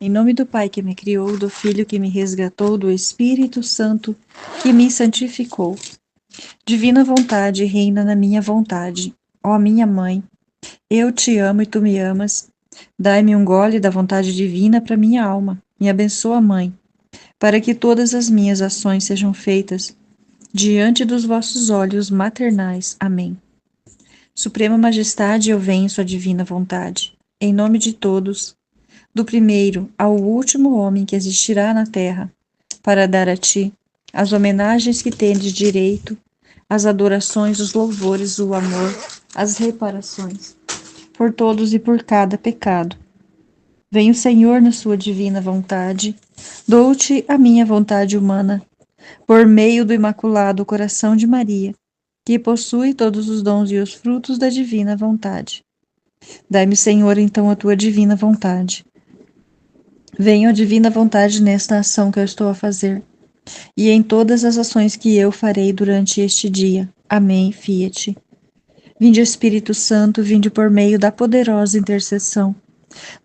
Em nome do Pai que me criou, do Filho que me resgatou, do Espírito Santo que me santificou. Divina vontade reina na minha vontade. Ó minha mãe, eu te amo e tu me amas. Dai-me um gole da vontade divina para minha alma. Me abençoa, Mãe, para que todas as minhas ações sejam feitas diante dos vossos olhos maternais. Amém. Suprema Majestade, eu venho em sua divina vontade. Em nome de todos, do primeiro ao último homem que existirá na terra, para dar a ti as homenagens que tendes direito, as adorações, os louvores, o amor, as reparações, por todos e por cada pecado. Vem o Senhor na sua divina vontade, dou-te a minha vontade humana, por meio do Imaculado Coração de Maria, que possui todos os dons e os frutos da divina vontade. Dai-me, Senhor, então a tua divina vontade. Venha a divina vontade nesta ação que eu estou a fazer, e em todas as ações que eu farei durante este dia. Amém, fiat. Vinde, Espírito Santo, vinde por meio da poderosa intercessão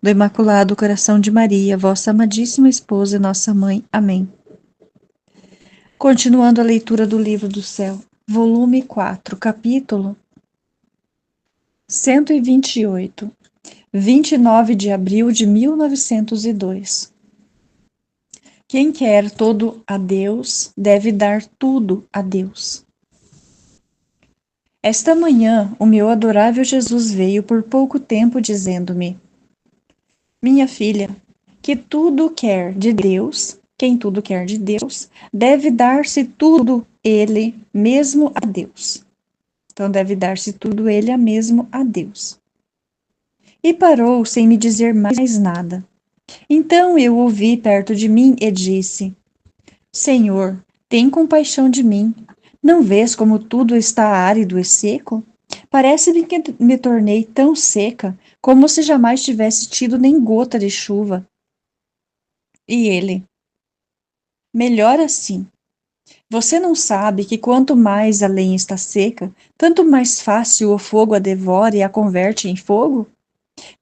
do Imaculado Coração de Maria, vossa amadíssima esposa e nossa mãe. Amém. Continuando a leitura do Livro do Céu, volume 4, capítulo 128, 29 de abril de 1902. Quem quer todo a Deus, deve dar tudo a Deus. Esta manhã, o meu adorável Jesus veio por pouco tempo dizendo-me: minha filha, que tudo quer de Deus, quem tudo quer de Deus, deve dar-se tudo ele mesmo a Deus. Então deve dar-se tudo ele mesmo a Deus. E parou sem me dizer mais nada. Então eu ouvi perto de mim e disse: Senhor, tem compaixão de mim. Não vês como tudo está árido e seco? Parece-me que me tornei tão seca como se jamais tivesse tido nem gota de chuva. E ele: melhor assim. Você não sabe que quanto mais a lenha está seca, tanto mais fácil o fogo a devora e a converte em fogo?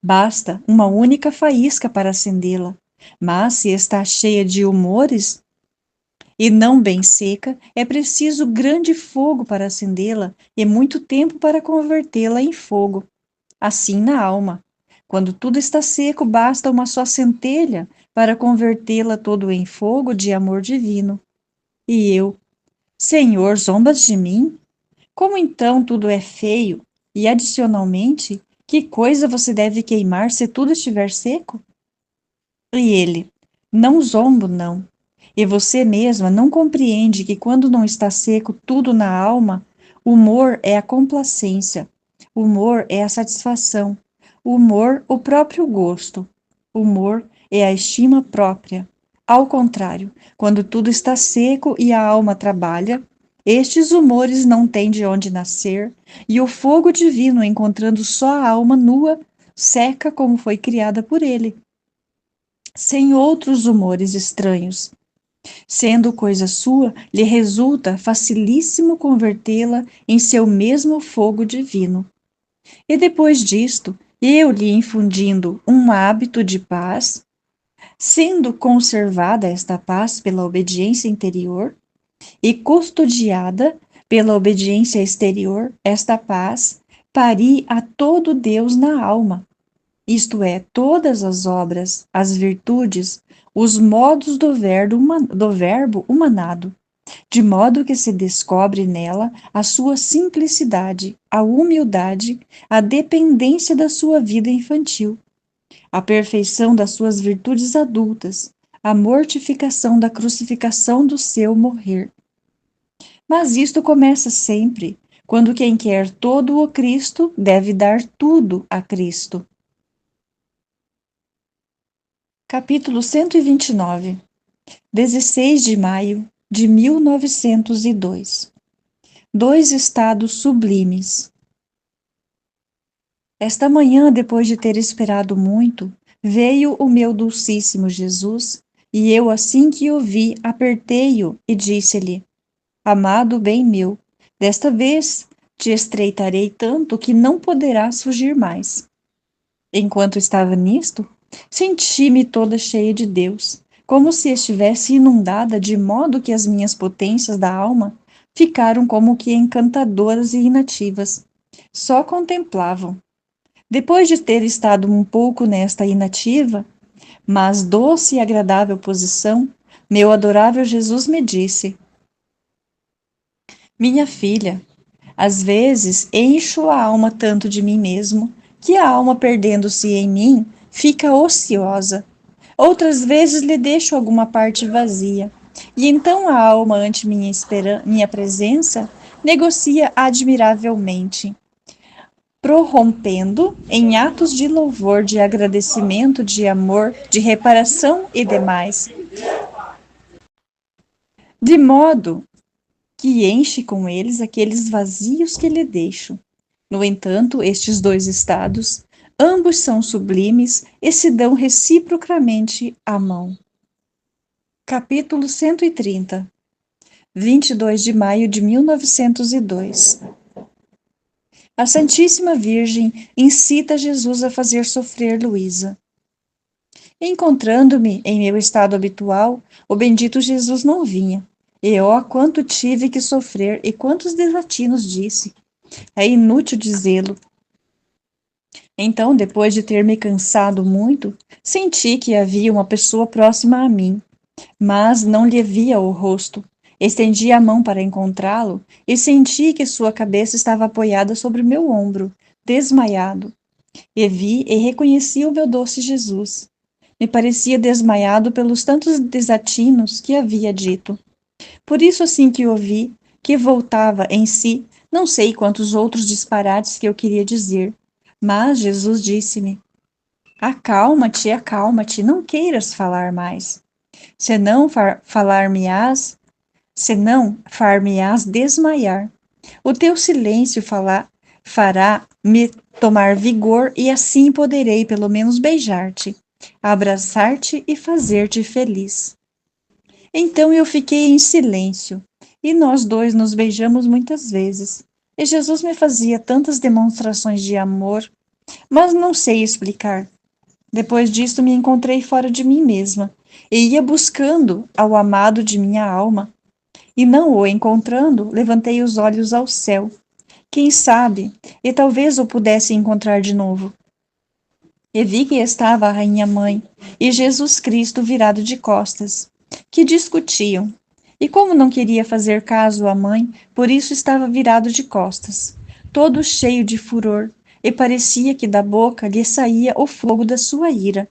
Basta uma única faísca para acendê-la. Mas se está cheia de humores e não bem seca, é preciso grande fogo para acendê-la e muito tempo para convertê-la em fogo. Assim na alma. Quando tudo está seco, basta uma só centelha para convertê-la todo em fogo de amor divino. E eu: Senhor, zombas de mim? Como então tudo é feio? E adicionalmente, que coisa você deve queimar se tudo estiver seco? E ele: não zombo, não. E você mesma não compreende que quando não está seco tudo na alma, o humor é a complacência, o humor é a satisfação, o humor o próprio gosto, o humor é a estima própria. Ao contrário, quando tudo está seco e a alma trabalha, estes humores não têm de onde nascer, e o fogo divino, encontrando só a alma nua, seca como foi criada por ele, sem outros humores estranhos. Sendo coisa sua, lhe resulta facilíssimo convertê-la em seu mesmo fogo divino. E depois disto, eu lhe infundindo um hábito de paz, sendo conservada esta paz pela obediência interior e custodiada pela obediência exterior, esta paz pari a todo Deus na alma, isto é, todas as obras, as virtudes, os modos do verbo humanado, de modo que se descobre nela a sua simplicidade, a humildade, a dependência da sua vida infantil, a perfeição das suas virtudes adultas, a mortificação da crucificação do seu morrer. Mas isto começa sempre, quando quem quer todo o Cristo deve dar tudo a Cristo. Capítulo 129, 16 de maio de 1902. Dois estados sublimes. Esta manhã, depois de ter esperado muito, veio o meu dulcíssimo Jesus, e eu, assim que o vi, apertei-o e disse-lhe: amado bem meu, desta vez te estreitarei tanto que não poderás fugir mais. Enquanto estava nisto, Senti-me toda cheia de Deus, como se estivesse inundada, de modo que as minhas potências da alma ficaram como que encantadoras e inativas. Só contemplavam. Depois de ter estado um pouco nesta inativa, mas doce e agradável posição, meu adorável Jesus me disse: Minha filha, às vezes encho a alma tanto de mim mesmo, que a alma perdendo-se em mim fica ociosa. Outras vezes lhe deixo alguma parte vazia, e então a alma, ante minha presença, negocia admiravelmente, prorrompendo em atos de louvor, de agradecimento, de amor, de reparação e demais, de modo que enche com eles aqueles vazios que lhe deixo. No entanto, estes dois estados, ambos são sublimes e se dão reciprocamente a mão. Capítulo 130, 22 de maio de 1902. A Santíssima Virgem incita Jesus a fazer sofrer Luísa. Encontrando-me em meu estado habitual, o bendito Jesus não vinha. E ó, quanto tive que sofrer e quantos desatinos disse. É inútil dizê-lo. Então, depois de ter me cansado muito, senti que havia uma pessoa próxima a mim, mas não lhe via o rosto. Estendi a mão para encontrá-lo e senti que sua cabeça estava apoiada sobre meu ombro, desmaiado. E vi e reconheci o meu doce Jesus. Me parecia desmaiado pelos tantos desatinos que havia dito. Por isso, assim que o vi, que voltava em si, não sei quantos outros disparates que eu queria dizer, mas Jesus disse-me: acalma-te, não queiras falar mais. Senão far-me-ás desmaiar. O teu silêncio fará-me tomar vigor e assim poderei pelo menos beijar-te, abraçar-te e fazer-te feliz. Então eu fiquei em silêncio, e nós dois nos beijamos muitas vezes. E Jesus me fazia tantas demonstrações de amor, mas não sei explicar. Depois disto me encontrei fora de mim mesma, e ia buscando ao amado de minha alma, e não o encontrando, levantei os olhos ao céu. Quem sabe, e talvez o pudesse encontrar de novo. E vi que estava a rainha mãe e Jesus Cristo virado de costas, que discutiam. E como não queria fazer caso à mãe, por isso estava virado de costas, todo cheio de furor, e parecia que da boca lhe saía o fogo da sua ira.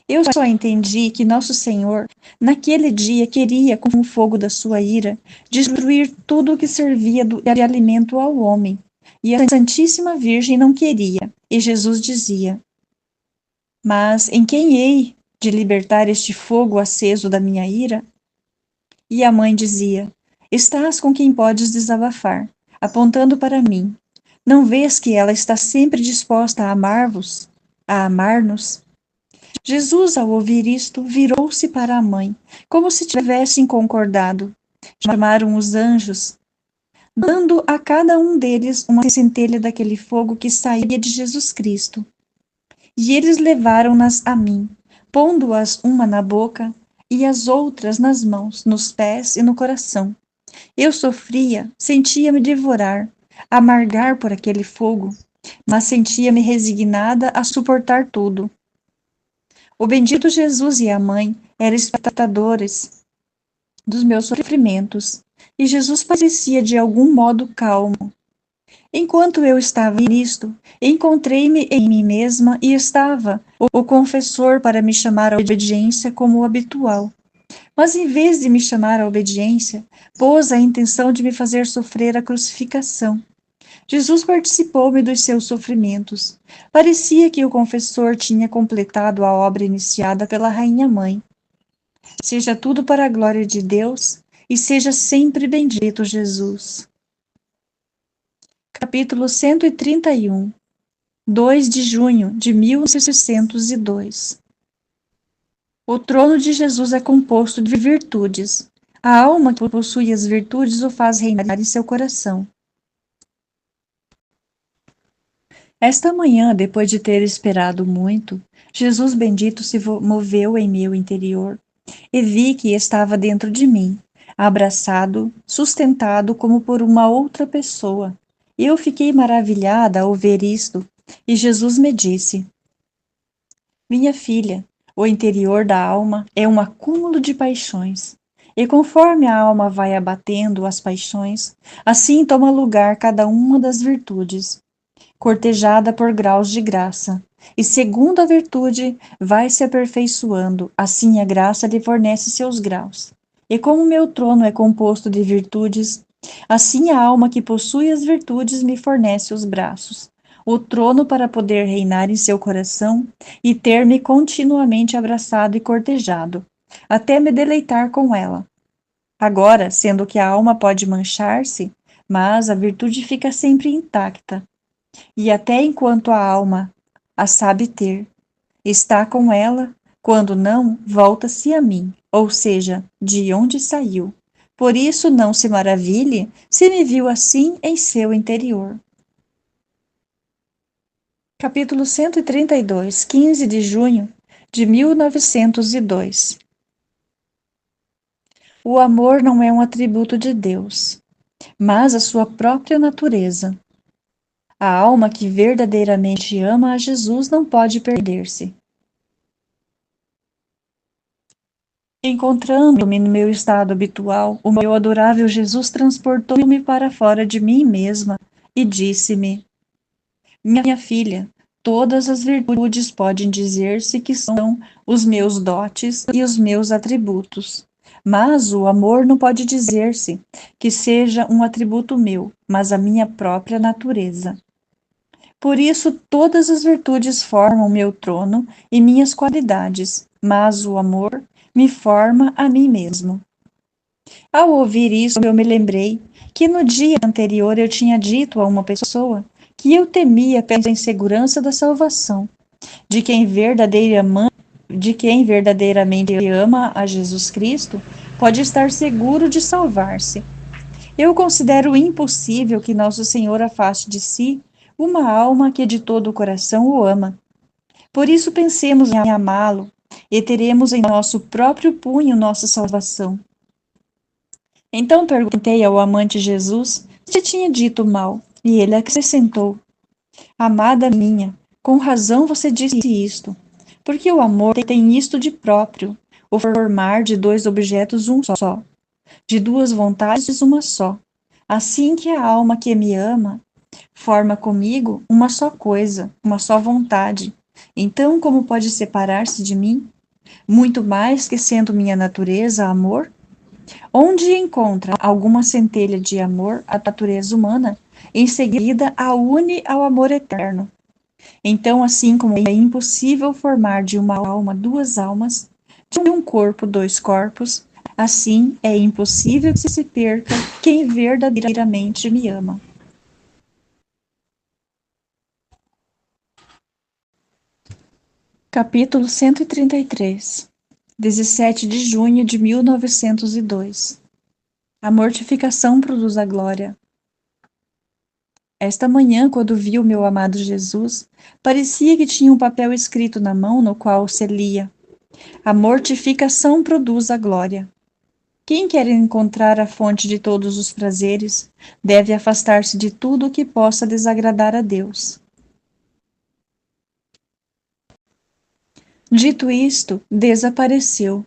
Eu só entendi que Nosso Senhor, naquele dia, queria, com o fogo da sua ira, destruir tudo o que servia de alimento ao homem. E a Santíssima Virgem não queria. E Jesus dizia: Mas em quem hei de libertar este fogo aceso da minha ira? E a mãe dizia: Estás com quem podes desabafar, apontando para mim. Não vês que ela está sempre disposta a amar-vos, a amar-nos? Jesus, ao ouvir isto, virou-se para a mãe, como se tivessem concordado. Chamaram os anjos, dando a cada um deles uma centelha daquele fogo que saía de Jesus Cristo. E eles levaram-nas a mim, pondo-as uma na boca e as outras nas mãos, nos pés e no coração. Eu sofria, sentia-me devorar, amargar por aquele fogo, mas sentia-me resignada a suportar tudo. O bendito Jesus e a mãe eram espectadores dos meus sofrimentos, e Jesus parecia de algum modo calmo. Enquanto eu estava nisto, encontrei-me em mim mesma e estava o confessor para me chamar à obediência como o habitual. Mas em vez de me chamar à obediência, pôs a intenção de me fazer sofrer a crucificação. Jesus participou-me dos seus sofrimentos. Parecia que o confessor tinha completado a obra iniciada pela Rainha Mãe. Seja tudo para a glória de Deus e seja sempre bendito Jesus. Capítulo 131, 2 de junho de 1602. O trono de Jesus é composto de virtudes. A alma que possui as virtudes o faz reinar em seu coração. Esta manhã, depois de ter esperado muito, Jesus bendito se moveu em meu interior e vi que estava dentro de mim, abraçado, sustentado como por uma outra pessoa. Eu fiquei maravilhada ao ver isto, e Jesus me disse: Minha filha, o interior da alma é um acúmulo de paixões. E conforme a alma vai abatendo as paixões, assim toma lugar cada uma das virtudes, cortejada por graus de graça. E segundo a virtude vai se aperfeiçoando, assim a graça lhe fornece seus graus. E como meu trono é composto de virtudes, assim a alma que possui as virtudes me fornece os braços, o trono para poder reinar em seu coração e ter-me continuamente abraçado e cortejado, até me deleitar com ela. Agora, sendo que a alma pode manchar-se, mas a virtude fica sempre intacta, e até enquanto a alma a sabe ter, está com ela, quando não, volta-se a mim, ou seja, de onde saiu. Por isso não se maravilhe se me viu assim em seu interior. Capítulo 132, 15 de junho de 1902. O amor não é um atributo de Deus, mas a sua própria natureza. A alma que verdadeiramente ama a Jesus não pode perder-se. Encontrando-me no meu estado habitual, o meu adorável Jesus transportou-me para fora de mim mesma e disse-me: Minha filha, todas as virtudes podem dizer-se que são os meus dotes e os meus atributos. Mas o amor não pode dizer-se que seja um atributo meu, mas a minha própria natureza. Por isso, todas as virtudes formam meu trono e minhas qualidades, mas o amor me forma a mim mesmo. Ao ouvir isso, eu me lembrei que no dia anterior eu tinha dito a uma pessoa que eu temia pela insegurança da salvação, de quem de quem verdadeiramente ama a Jesus Cristo, pode estar seguro de salvar-se. Eu considero impossível que Nosso Senhor afaste de si uma alma que de todo o coração o ama. Por isso pensemos em amá-lo e teremos em nosso próprio punho nossa salvação. Então perguntei ao amante Jesus se tinha dito mal, e ele acrescentou: Amada minha, com razão você disse isto, porque o amor tem isto de próprio, o formar de dois objetos um só, de duas vontades uma só. Assim que a alma que me ama forma comigo uma só coisa, uma só vontade. Então, como pode separar-se de mim? Muito mais que sendo minha natureza amor? Onde encontra alguma centelha de amor a natureza humana, em seguida a une ao amor eterno. Então, assim como é impossível formar de uma alma duas almas, de um corpo dois corpos, assim é impossível que se perca quem verdadeiramente me ama. Capítulo 133, 17 de junho de 1902. A mortificação produz a glória. Esta manhã, quando vi o meu amado Jesus, parecia que tinha um papel escrito na mão no qual se lia: A mortificação produz a glória. Quem quer encontrar a fonte de todos os prazeres, deve afastar-se de tudo o que possa desagradar a Deus. Dito isto, desapareceu.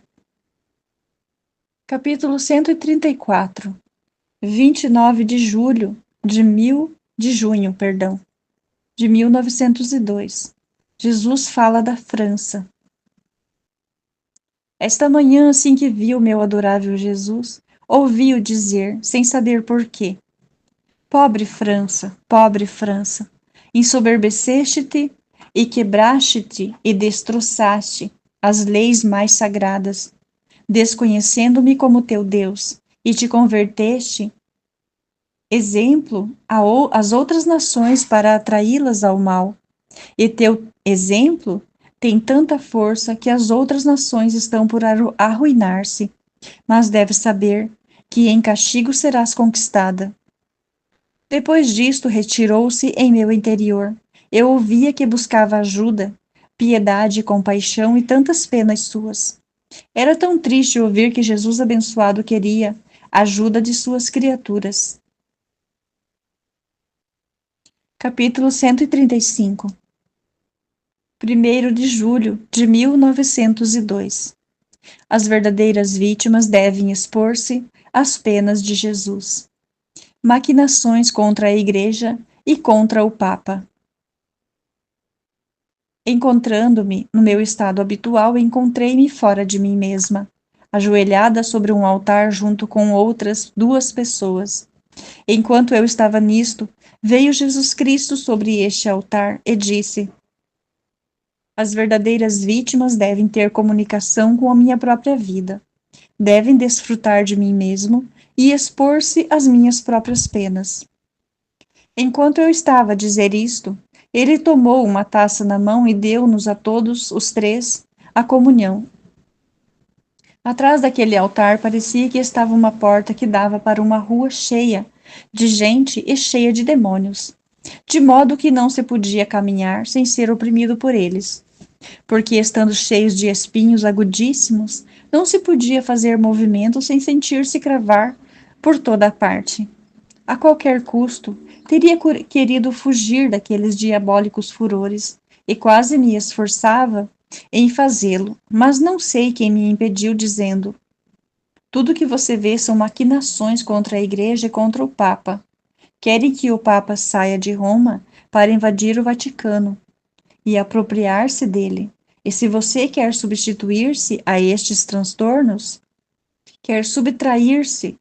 Capítulo 134, 29 de julho de junho, de 1902. Jesus fala da França. Esta manhã, assim que vi o meu adorável Jesus, ouvi-o dizer, sem saber por quê: pobre França, ensoberbeceste-te e quebraste-te e destroçaste as leis mais sagradas, desconhecendo-me como teu Deus, e te converteste exemplo às outras nações para atraí-las ao mal. E teu exemplo tem tanta força que as outras nações estão por arruinar-se, mas deves saber que em castigo serás conquistada. Depois disto, retirou-se em meu interior, Eu ouvia que buscava ajuda, piedade, compaixão e tantas penas suas. Era tão triste ouvir que Jesus abençoado queria a ajuda de suas criaturas. Capítulo 135. 1º de julho de 1902. As verdadeiras vítimas devem expor-se às penas de Jesus. Maquinações contra a Igreja e contra o Papa. Encontrando-me no meu estado habitual, encontrei-me fora de mim mesma, ajoelhada sobre um altar junto com outras 2 pessoas. Enquanto eu estava nisto, veio Jesus Cristo sobre este altar e disse: As verdadeiras vítimas devem ter comunicação com a minha própria vida, devem desfrutar de mim mesmo e expor-se às minhas próprias penas. Enquanto eu estava a dizer isto, ele tomou uma taça na mão e deu-nos a todos os 3 a comunhão. Atrás daquele altar parecia que estava uma porta que dava para uma rua cheia de gente e cheia de demônios, de modo que não se podia caminhar sem ser oprimido por eles, porque estando cheios de espinhos agudíssimos, não se podia fazer movimento sem sentir-se cravar por toda a parte. A qualquer custo, teria querido fugir daqueles diabólicos furores, e quase me esforçava em fazê-lo, mas não sei quem me impediu, dizendo: Tudo que você vê são maquinações contra a Igreja e contra o Papa. Querem que o Papa saia de Roma para invadir o Vaticano e apropriar-se dele. E se você quer substituir-se a estes transtornos, quer subtrair-se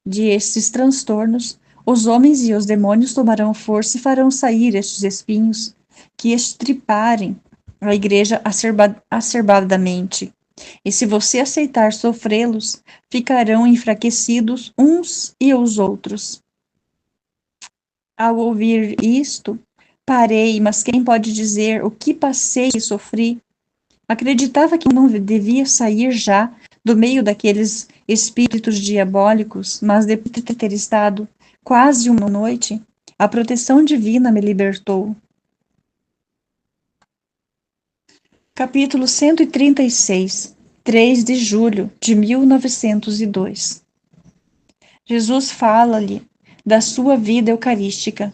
de estes transtornos, os homens e os demônios tomarão força e farão sair estes espinhos que estriparem a Igreja acerbadamente. E se você aceitar sofrê-los, ficarão enfraquecidos uns e os outros. Ao ouvir isto, parei, mas quem pode dizer o que passei e sofri? Acreditava que não devia sair já do meio daqueles espíritos diabólicos, mas depois de ter estado quase uma noite, a proteção divina me libertou. Capítulo 136. 3 de julho de 1902. Jesus fala-lhe da sua vida eucarística.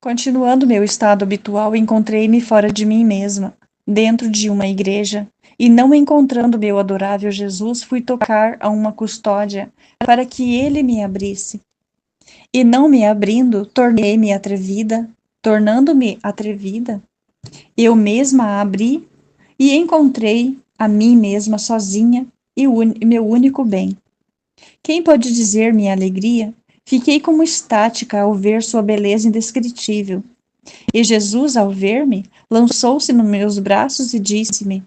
Continuando meu estado habitual, encontrei-me fora de mim mesma, dentro de uma igreja, e não encontrando meu adorável Jesus, fui tocar a uma custódia para que ele me abrisse. E não me abrindo, tornando-me atrevida, eu mesma a abri e encontrei a mim mesma sozinha e meu único bem. Quem pode dizer minha alegria? Fiquei como estática ao ver sua beleza indescritível. E Jesus, ao ver-me, lançou-se nos meus braços e disse-me: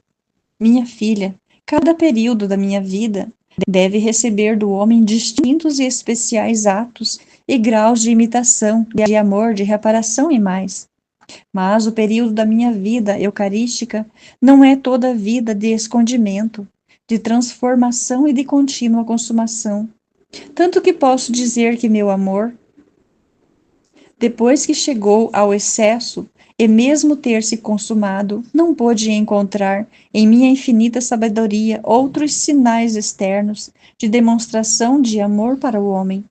Minha filha, cada período da minha vida deve receber do homem distintos e especiais atos e graus de imitação, de amor, de reparação e mais. Mas o período da minha vida eucarística não é toda a vida de escondimento, de transformação e de contínua consumação. Tanto que posso dizer que meu amor, depois que chegou ao excesso e mesmo ter se consumado, não pôde encontrar em minha infinita sabedoria outros sinais externos de demonstração de amor para o homem.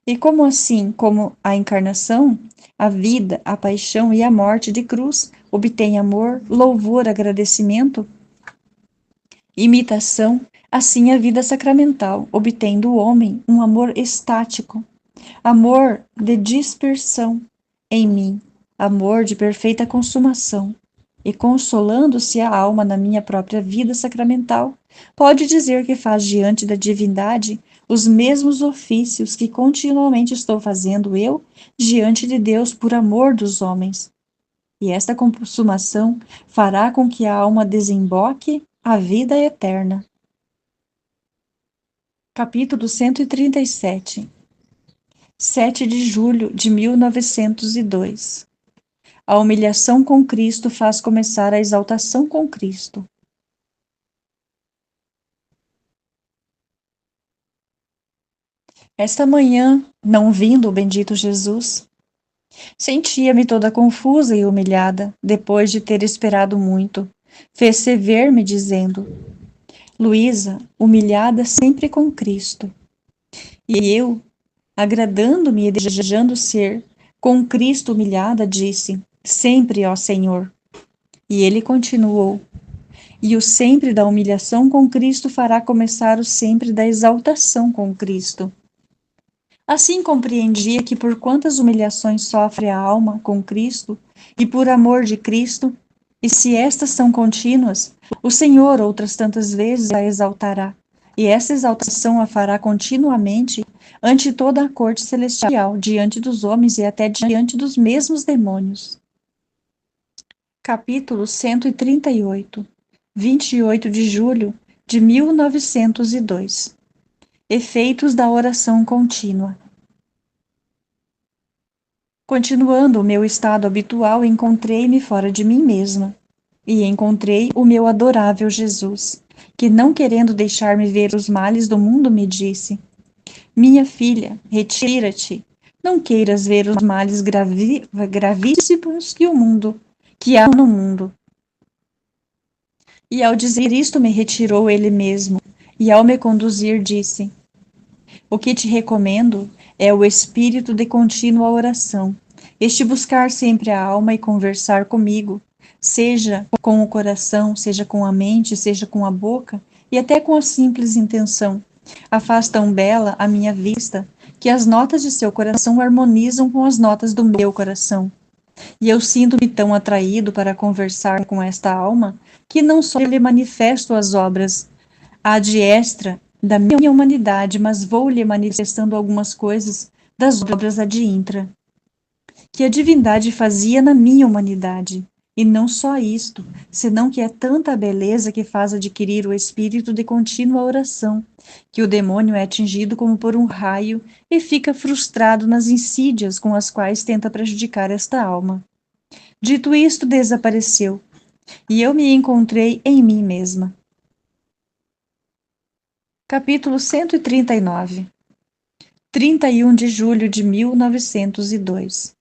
E como assim, como a encarnação, a vida, a paixão e a morte de cruz obtém amor, louvor, agradecimento, imitação, assim a vida sacramental obtém do homem um amor estático, amor de dispersão em mim, amor de perfeita consumação. E consolando-se a alma na minha própria vida sacramental, pode dizer que faz diante da divindade os mesmos ofícios que continuamente estou fazendo eu diante de Deus por amor dos homens. E esta consumação fará com que a alma desemboque a vida eterna. Capítulo 137. 7 de julho de 1902. A humilhação com Cristo faz começar a exaltação com Cristo. Esta manhã, não vindo o bendito Jesus, sentia-me toda confusa e humilhada, depois de ter esperado muito. Fez-se ver-me dizendo: Luísa, humilhada sempre com Cristo. E eu, agradando-me e desejando ser com Cristo humilhada, disse: Sempre, ó Senhor. E ele continuou: E o sempre da humilhação com Cristo fará começar o sempre da exaltação com Cristo. Assim compreendia que por quantas humilhações sofre a alma com Cristo e por amor de Cristo, e se estas são contínuas, o Senhor outras tantas vezes a exaltará, e essa exaltação a fará continuamente ante toda a corte celestial, diante dos homens e até diante dos mesmos demônios. Capítulo 138, 28 de julho de 1902. Efeitos da oração contínua. Continuando o meu estado habitual, encontrei-me fora de mim mesma. E encontrei o meu adorável Jesus, que, não querendo deixar-me ver os males do mundo, me disse: Minha filha, retira-te. Não queiras ver os males gravíssimos que há no mundo. E ao dizer isto, me retirou ele mesmo, e ao me conduzir, disse: O que te recomendo é o espírito de contínua oração, este buscar sempre a alma e conversar comigo, seja com o coração, seja com a mente, seja com a boca, e até com a simples intenção. A faz tão bela a minha vista, que as notas de seu coração harmonizam com as notas do meu coração. E eu sinto-me tão atraído para conversar com esta alma, que não só lhe manifesto as obras ad extra da minha humanidade, mas vou-lhe manifestando algumas coisas das obras ad intra, que a divindade fazia na minha humanidade. E não só isto, senão que é tanta a beleza que faz adquirir o espírito de contínua oração, que o demônio é atingido como por um raio e fica frustrado nas insídias com as quais tenta prejudicar esta alma. Dito isto, desapareceu, e eu me encontrei em mim mesma. Capítulo 139. 31 de julho de 1902.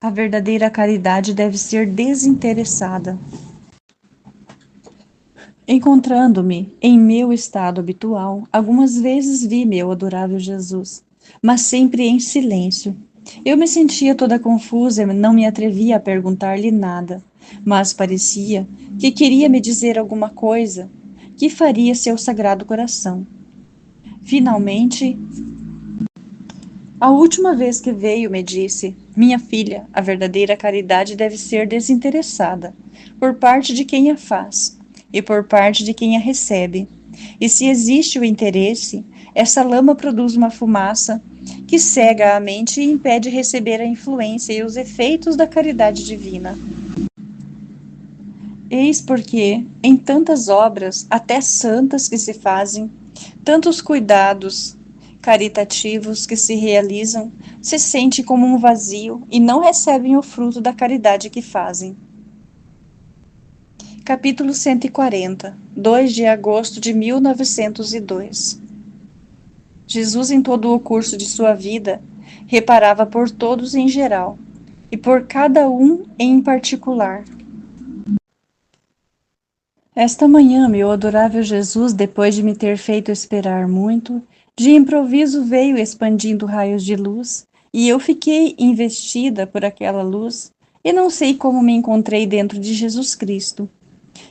A verdadeira caridade deve ser desinteressada. Encontrando-me em meu estado habitual, algumas vezes vi meu adorável Jesus, mas sempre em silêncio. Eu me sentia toda confusa e não me atrevia a perguntar-lhe nada, mas parecia que queria me dizer alguma coisa que faria seu sagrado coração. Finalmente, a última vez que veio, me disse: Minha filha, a verdadeira caridade deve ser desinteressada, por parte de quem a faz e por parte de quem a recebe. E se existe o interesse, essa lama produz uma fumaça que cega a mente e impede receber a influência e os efeitos da caridade divina. Eis porque, em tantas obras, até santas que se fazem, tantos cuidados caritativos que se realizam, se sente como um vazio e não recebem o fruto da caridade que fazem. Capítulo 140, 2 de agosto de 1902. Jesus, em todo o curso de sua vida, reparava por todos em geral, e por cada um em particular. Esta manhã, meu adorável Jesus, depois de me ter feito esperar muito, de improviso veio expandindo raios de luz, e eu fiquei investida por aquela luz, e não sei como me encontrei dentro de Jesus Cristo.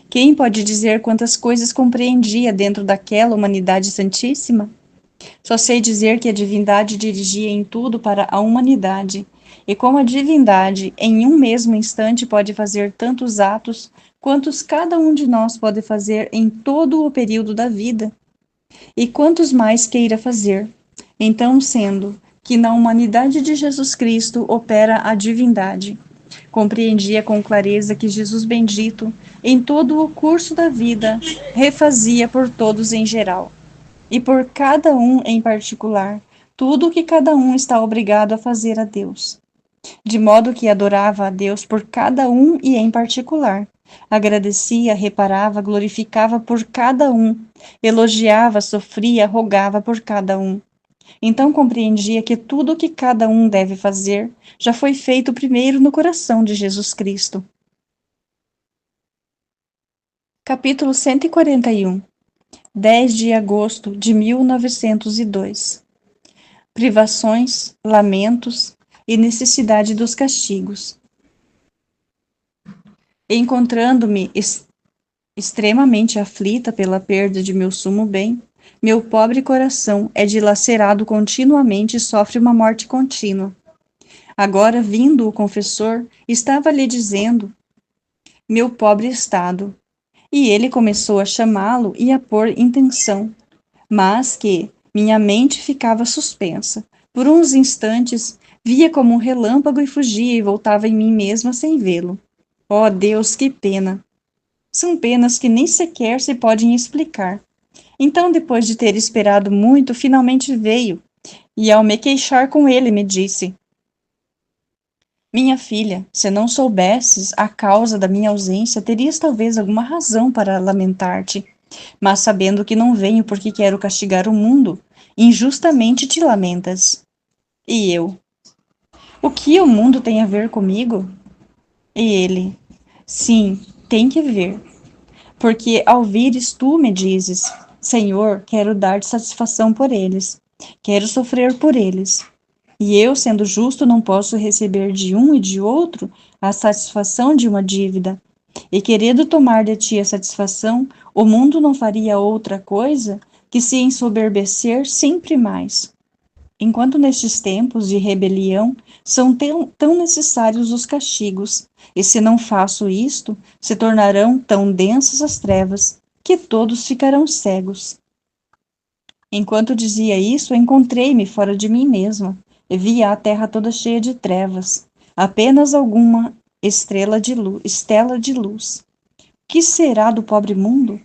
Quem pode dizer quantas coisas compreendia dentro daquela humanidade santíssima? Só sei dizer que a divindade dirigia em tudo para a humanidade, e como a divindade, em um mesmo instante, pode fazer tantos atos quantos cada um de nós pode fazer em todo o período da vida, e quantos mais queira fazer. Então, sendo que na humanidade de Jesus Cristo opera a divindade, compreendia com clareza que Jesus bendito, em todo o curso da vida, refazia por todos em geral, e por cada um em particular, tudo o que cada um está obrigado a fazer a Deus. De modo que adorava a Deus por cada um e em particular. Agradecia, reparava, glorificava por cada um, elogiava, sofria, rogava por cada um. Então compreendia que tudo o que cada um deve fazer já foi feito primeiro no coração de Jesus Cristo. Capítulo 141. 10 de agosto de 1902. Privações, lamentos e necessidade dos castigos. Encontrando-me extremamente aflita pela perda de meu sumo bem, meu pobre coração é dilacerado continuamente e sofre uma morte contínua. Agora, vindo o confessor, estava lhe dizendo meu pobre estado, e ele começou a chamá-lo e a pôr intenção, mas que minha mente ficava suspensa. Por uns instantes, via como um relâmpago e fugia e voltava em mim mesma sem vê-lo. Oh, Deus, que pena! São penas que nem sequer se podem explicar. Então, depois de ter esperado muito, finalmente veio, e ao me queixar com ele, me disse: minha filha, se não soubesses a causa da minha ausência, terias talvez alguma razão para lamentar-te. Mas sabendo que não venho porque quero castigar o mundo, injustamente te lamentas. E eu: o que o mundo tem a ver comigo? E ele: sim, tem que ver. Porque ao vires tu me dizes: Senhor, quero dar-te satisfação por eles, quero sofrer por eles. E eu, sendo justo, não posso receber de um e de outro a satisfação de uma dívida. E querendo tomar de ti a satisfação, o mundo não faria outra coisa que se ensoberbecer sempre mais. Enquanto nestes tempos de rebelião são tão necessários os castigos, e se não faço isto, se tornarão tão densas as trevas, que todos ficarão cegos. Enquanto dizia isso, encontrei-me fora de mim mesma, e via a terra toda cheia de trevas, apenas alguma estela de luz. Que será do pobre mundo?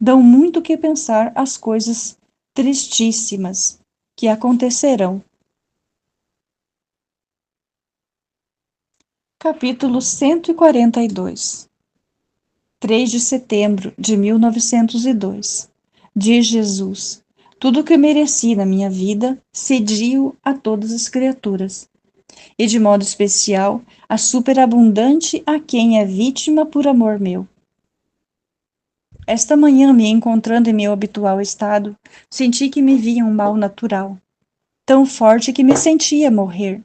Dão muito que pensar as coisas tristíssimas que acontecerão. Capítulo 142. 3 de setembro de 1902. Diz Jesus: tudo o que mereci na minha vida, cedi-o a todas as criaturas, e de modo especial a superabundante a quem é vítima por amor meu. Esta manhã, me encontrando em meu habitual estado, senti que me via um mal natural, tão forte que me sentia morrer.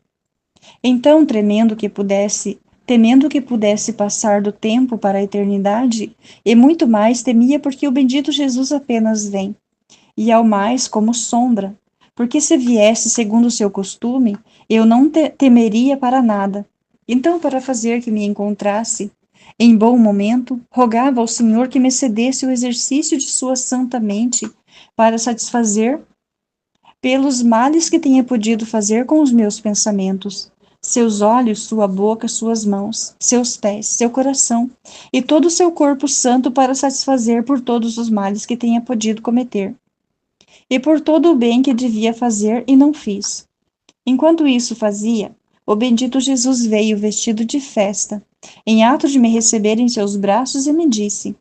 Então, temendo que pudesse passar do tempo para a eternidade, e muito mais temia porque o bendito Jesus apenas vem, e ao mais como sombra, porque se viesse segundo o seu costume, eu não temeria para nada. Então, para fazer que me encontrasse em bom momento, rogava ao Senhor que me cedesse o exercício de sua santa mente para satisfazer pelos males que tenha podido fazer com os meus pensamentos, seus olhos, sua boca, suas mãos, seus pés, seu coração e todo o seu corpo santo para satisfazer por todos os males que tenha podido cometer, e por todo o bem que devia fazer e não fiz. Enquanto isso fazia, o bendito Jesus veio vestido de festa, em ato de me receber em seus braços e me disse: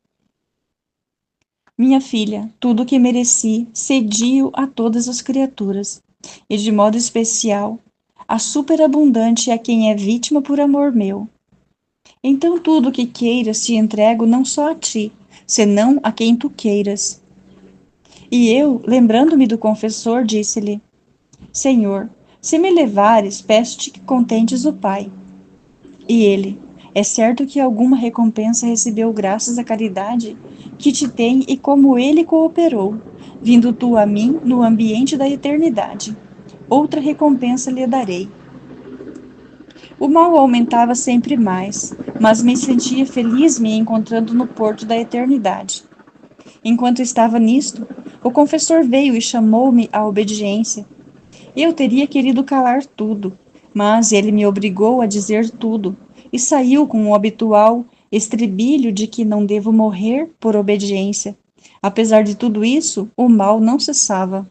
minha filha, tudo o que mereci, cedi-o a todas as criaturas, e de modo especial, a superabundante a quem é vítima por amor meu. Então tudo o que queiras te entrego não só a ti, senão a quem tu queiras. E eu, lembrando-me do confessor, disse-lhe: Senhor, se me levares, peço-te que contentes o Pai. E ele: é certo que alguma recompensa recebeu graças à caridade que te tem e como ele cooperou, vindo tu a mim no ambiente da eternidade. Outra recompensa lhe darei. O mal aumentava sempre mais, mas me sentia feliz me encontrando no porto da eternidade. Enquanto estava nisto, o confessor veio e chamou-me à obediência. Eu teria querido calar tudo, mas ele me obrigou a dizer tudo, e saiu com o habitual estribilho de que não devo morrer por obediência. Apesar de tudo isso, o mal não cessava.